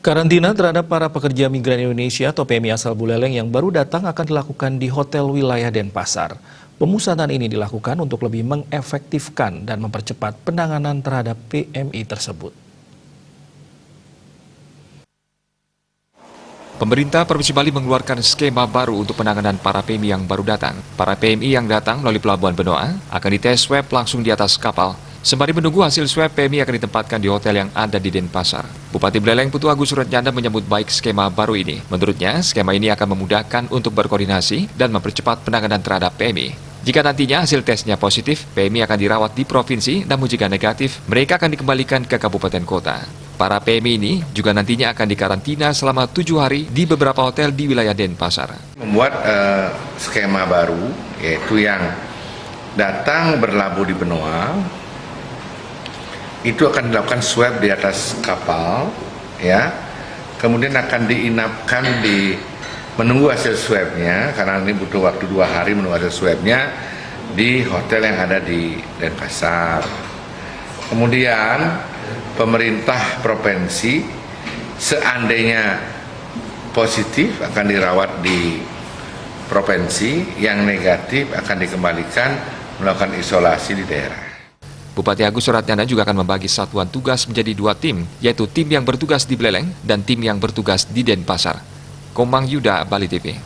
Karantina terhadap para pekerja migran Indonesia atau PMI asal Buleleng yang baru datang akan dilakukan di Hotel Wilayah Denpasar. Pemusatan ini dilakukan untuk lebih mengefektifkan dan mempercepat penanganan terhadap PMI tersebut. Pemerintah Provinsi Bali mengeluarkan skema baru untuk penanganan para PMI yang baru datang. Para PMI yang datang melalui Pelabuhan Benoa akan dites swab langsung di atas kapal. Sembari menunggu hasil swab, PMI akan ditempatkan di hotel yang ada di Denpasar. Bupati Buleleng Putu Agus Suratjanda menyambut baik skema baru ini. Menurutnya, skema ini akan memudahkan untuk berkoordinasi dan mempercepat penanganan terhadap PMI. Jika nantinya hasil tesnya positif, PMI akan dirawat di provinsi, namun jika negatif, mereka akan dikembalikan ke kabupaten kota. Para PMI ini juga nantinya akan dikarantina selama 7 hari di beberapa hotel di wilayah Denpasar. Membuat skema baru, yaitu yang datang berlabuh di Benoa, itu akan dilakukan swab di atas kapal, ya. Kemudian akan diinapkan di menunggu hasil swabnya, karena ini butuh waktu 2 hari menunggu hasil swabnya di hotel yang ada di Denpasar. Kemudian pemerintah provinsi seandainya positif akan dirawat di provinsi, yang negatif akan dikembalikan melakukan isolasi di daerah. Bupati Agus Suratjanda juga akan membagi satuan tugas menjadi 2 tim, yaitu tim yang bertugas di Buleleng dan tim yang bertugas di Denpasar. Komang Yuda, Bali TV.